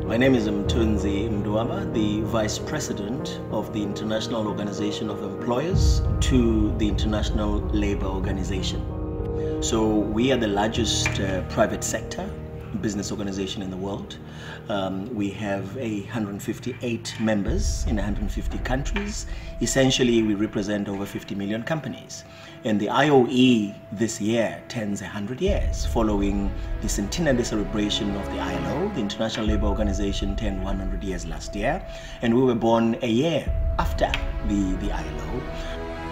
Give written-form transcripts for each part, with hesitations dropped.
My name is Mtunzi Mdwaba, the Vice President of the International Organization of Employers to the International Labour Organization. So we are the largest private sector business organization in the world. We have 158 members in 150 countries. Essentially, we represent over 50 million companies. And the IOE this year turns 100 years following the centenary celebration of the ILO. The International Labour Organization turned 100 years last year, and we were born a year after the ILO.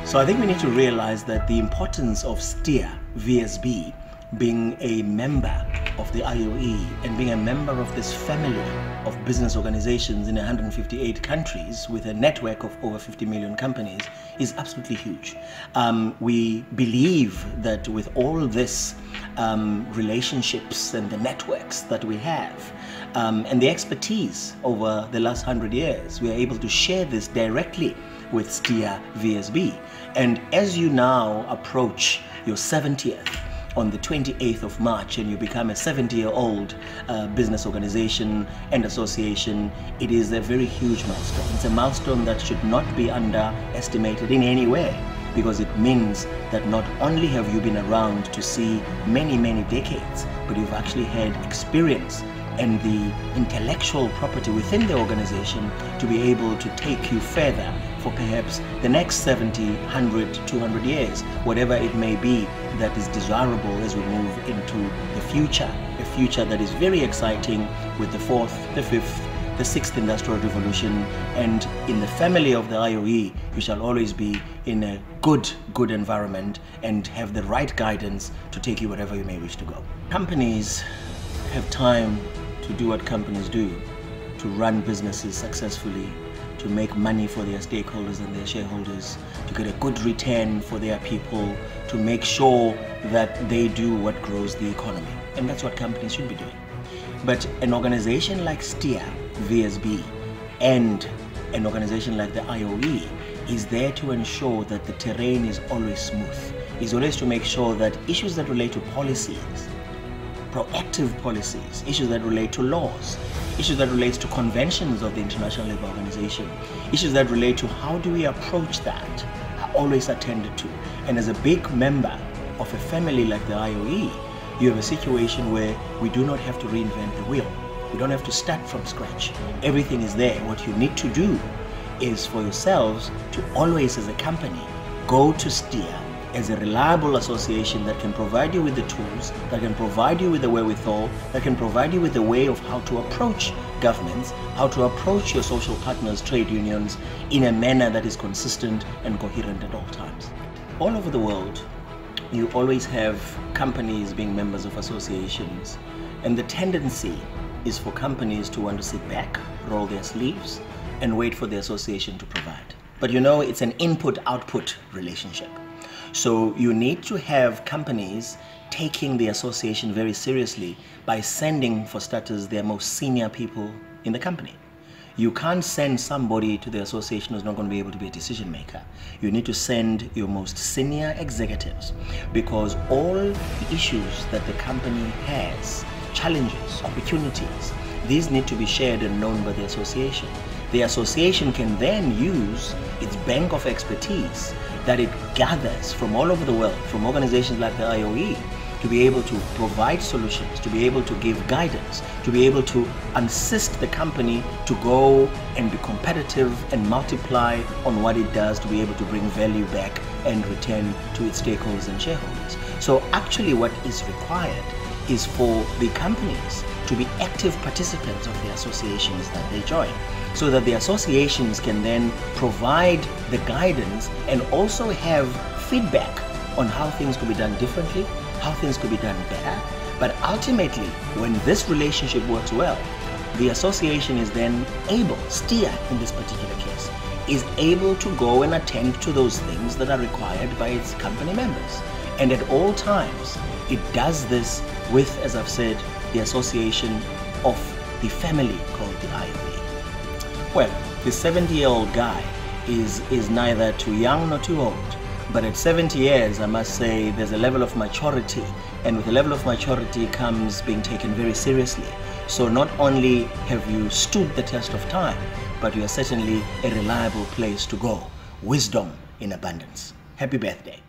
So I think we need to realize that the importance of STEER, VSB, being a member of the IOE and being a member of this family of business organizations in 158 countries with a network of over 50 million companies is absolutely huge. We believe that with all this relationships and the networks that we have and the expertise over the last 100 years, we are able to share this directly with STEER VSB. And as you now approach your 70th, on the 28th of March, and you become a 70-year-old business organization and association, it is a very huge milestone. It's a milestone that should not be underestimated in any way, because it means that not only have you been around to see many, many decades, but you've actually had experience and the intellectual property within the organization to be able to take you further for perhaps the next 70, 100, 200 years, whatever it may be that is desirable as we move into the future, a future that is very exciting with the 4th, the 5th, the 6th Industrial Revolution, and in the family of the IOE, you shall always be in a good environment and have the right guidance to take you wherever you may wish to go. Companies have time to do what companies do, to run businesses successfully, to make money for their stakeholders and their shareholders, to get a good return for their people, to make sure that they do what grows the economy. And that's what companies should be doing. But an organization like STEER, VSB, and an organization like the IOE is there to ensure that the terrain is always smooth, is always to make sure that issues that relate to policies, proactive policies, issues that relate to laws, issues that relate to conventions of the International Labour Organization, issues that relate to how do we approach that, are always attended to. And as a big member of a family like the IOE, you have a situation where we do not have to reinvent the wheel. We don't have to start from scratch. Everything is there. What you need to do is for yourselves to always, as a company, go to STEER as a reliable association that can provide you with the tools, that can provide you with the wherewithal, that can provide you with the way of how to approach governments, how to approach your social partners, trade unions, in a manner that is consistent and coherent at all times. All over the world, you always have companies being members of associations, and the tendency is for companies to want to sit back, roll their sleeves, and wait for the association to provide. But you know, it's an input-output relationship. So you need to have companies taking the association very seriously by sending, for starters, their most senior people in the company. You can't send somebody to the association who's not going to be able to be a decision maker. You need to send your most senior executives, because all the issues that the company has, challenges, opportunities, these need to be shared and known by the association. The association can then use its bank of expertise that it gathers from all over the world, from organizations like the IOE, to be able to provide solutions, to be able to give guidance, to be able to assist the company to go and be competitive and multiply on what it does to be able to bring value back and return to its stakeholders and shareholders. So actually what is required is for the companies to be active participants of the associations that they join, so that the associations can then provide the guidance and also have feedback on how things could be done differently, how things could be done better. But ultimately, when this relationship works well, the association is then able, STEER in this particular case, is able to go and attend to those things that are required by its company members. And at all times, it does this with, as I've said, the association of the family called the IOE. Well, the 70-year-old guy is neither too young nor too old. But at 70 years, I must say, there's a level of maturity, and with a level of maturity comes being taken very seriously. So not only have you stood the test of time, but you are certainly a reliable place to go. Wisdom in abundance. Happy birthday.